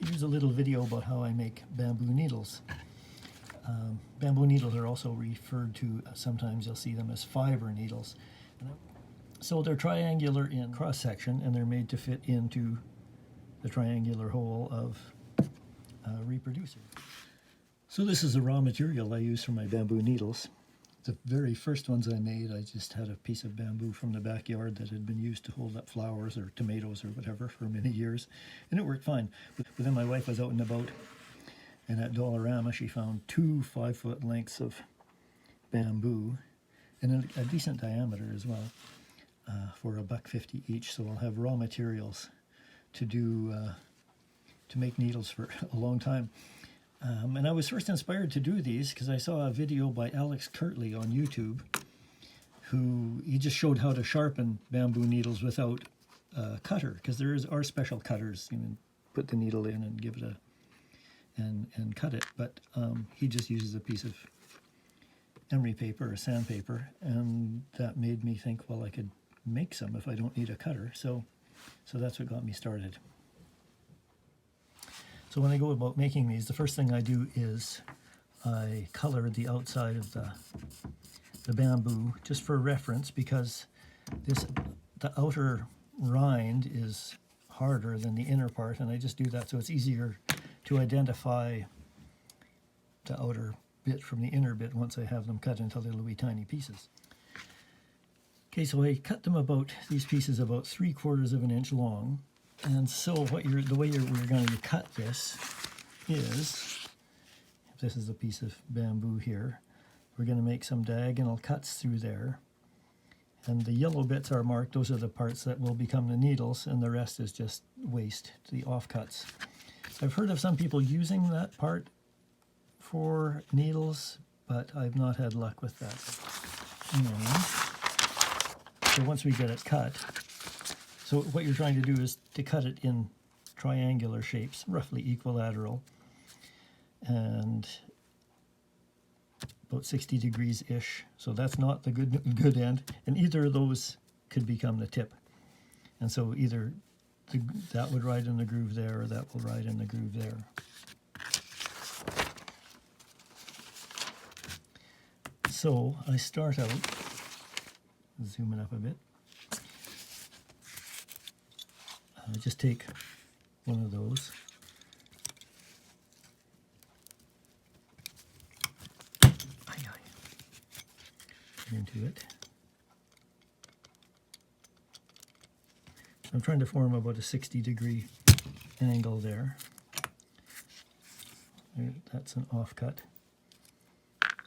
Here's a little video about how I make bamboo needles. Bamboo needles are also referred to, sometimes you'll see them as fibre needles. So they're triangular in cross-section, and they're made to fit into the triangular hole of a reproducer. So this is the raw material I use for my bamboo needles. The very first ones I made, I just had a piece of bamboo from the backyard that had been used to hold up flowers or tomatoes or whatever for many years, and it worked fine. But then my wife was out and about, and at Dollarama she found 2 5-foot lengths of bamboo, and a decent diameter as well, for $1.50 each. So I'll have raw materials to do to make needles for a long time. And I was first inspired to do these because I saw a video by Alex Kirtley on YouTube, he just showed how to sharpen bamboo needles without a cutter, because there are special cutters. You can put the needle in and give it and cut it, but he just uses a piece of emery paper or sandpaper, and that made me think, well, I could make some if I don't need a cutter. So that's what got me started. So when I go about making these, the first thing I do is I color the outside of the bamboo, just for reference, because the outer rind is harder than the inner part, and I just do that so it's easier to identify the outer bit from the inner bit once I have them cut into little wee tiny pieces. Okay, so I cut them these pieces about 3/4 of an inch long. And so the way we're going to cut this is, if this is a piece of bamboo here, we're going to make some diagonal cuts through there. And the yellow bits are marked. Those are the parts that will become the needles, and the rest is just waste, the offcuts. I've heard of some people using that part for needles, but I've not had luck with that. And so once we get it cut, so what you're trying to do is to cut it in triangular shapes, roughly equilateral, and about 60 degrees-ish. So that's not the good end, and either of those could become the tip. And so either that would ride in the groove there, or that will ride in the groove there. So I start out, zooming up a bit, I just take one of those, into it. I'm trying to form about a 60-degree angle there. That's an offcut.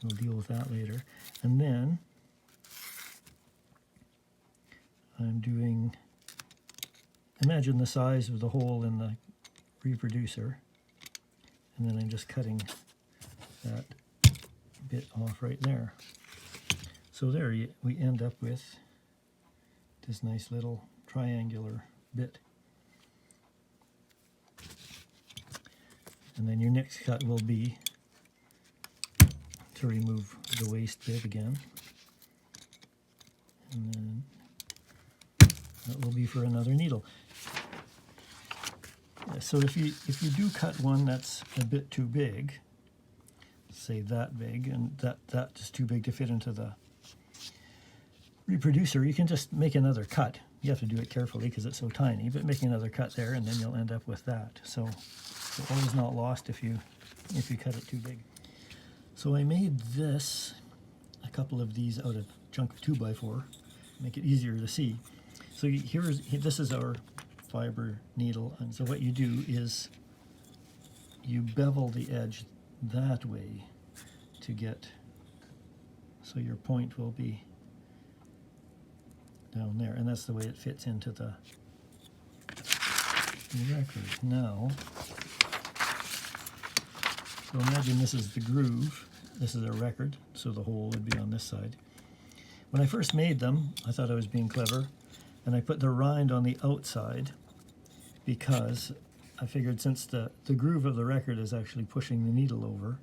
We'll deal with that later. And then I'm doing, imagine the size of the hole in the reproducer, and then I'm just cutting that bit off right there. So there we end up with this nice little triangular bit. And then your next cut will be to remove the waste bit again. And then that will be for another needle. So if you do cut one that's a bit too big, say that big, and that is too big to fit into the reproducer, you can just make another cut. You have to do it carefully because it's so tiny, but make another cut there, and then you'll end up with that. So all is not lost if you cut it too big. So I made a couple of these out of chunk of 2x4, make it easier to see. So this is our fiber needle, and so what you do is you bevel the edge that way to get, so your point will be down there, and that's the way it fits into the record. Now, so imagine this is the groove, this is a record, so the hole would be on this side. When I first made them, I thought I was being clever, and I put the rind on the outside because I figured since the groove of the record is actually pushing the needle over,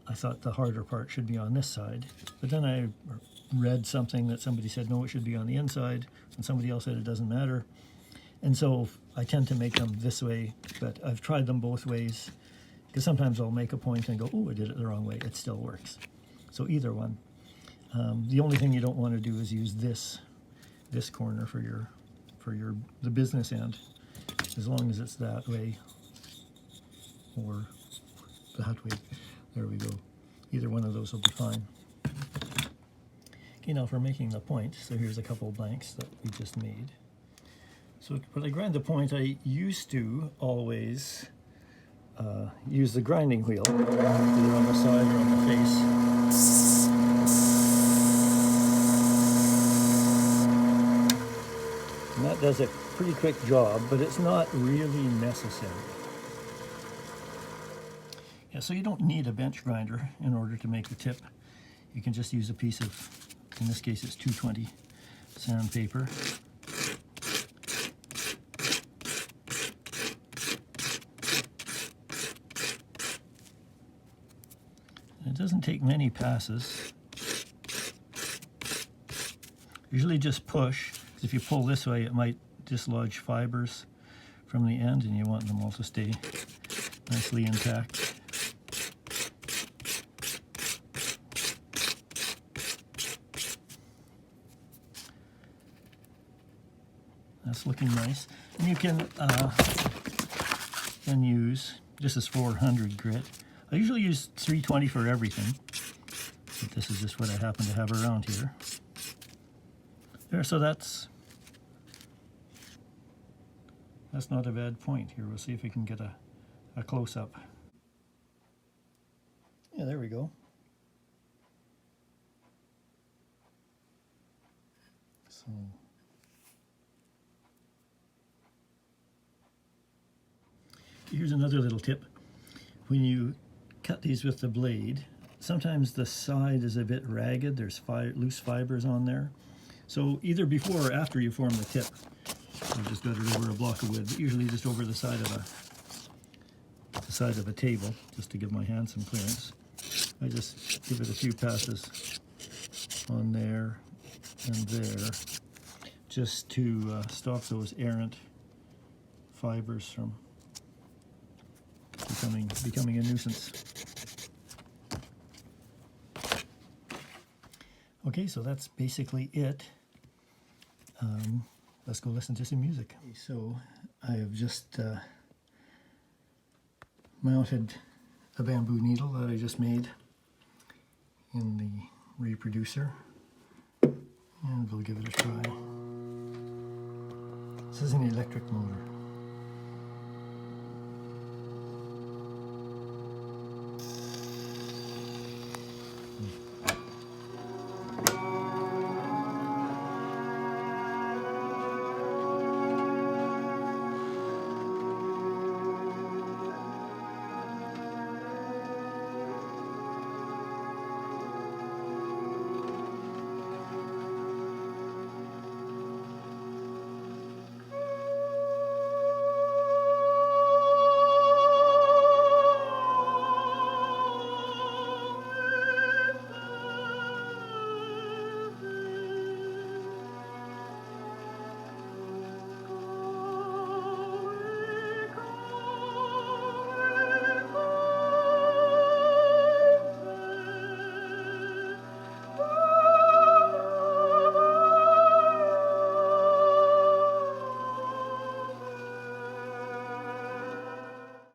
I thought the harder part should be on this side. But then I read something that somebody said, no, it should be on the inside, and somebody else said it doesn't matter. And so I tend to make them this way, but I've tried them both ways, because sometimes I'll make a point and go, oh, I did it the wrong way. It still works. So either one. The only thing you don't want to do is use this corner for the business end, as long as it's that way or that way. There we go. Either one of those will be fine. Okay, now for making the point, so here's a couple blanks that we just made. So when I grind the point, I used to always use the grinding wheel, either on the side or on the face. And that does a pretty quick job, but it's not really necessary. Yeah, so you don't need a bench grinder in order to make the tip. You can just use a piece of, in this case it's 220 sandpaper. It doesn't take many passes. Usually just push. If you pull this way, it might dislodge fibers from the end, and you want them all to stay nicely intact. That's looking nice. And you can then use, this is 400 grit. I usually use 320 for everything, but this is just what I happen to have around here. There, so that's not a bad point here. We'll see if we can get a close-up. Yeah, there we go. So here's another little tip. When you cut these with the blade, sometimes the side is a bit ragged. There's loose fibers on there. So either before or after you form the tip, I just got it over a block of wood, but usually just over the side of a table, just to give my hand some clearance. I just give it a few passes on there and there, just to stop those errant fibers from becoming a nuisance. Okay, so that's basically it. Let's go listen to some music. Okay, so I have just mounted a bamboo needle that I just made in the reproducer, and we'll give it a try. This is an electric motor.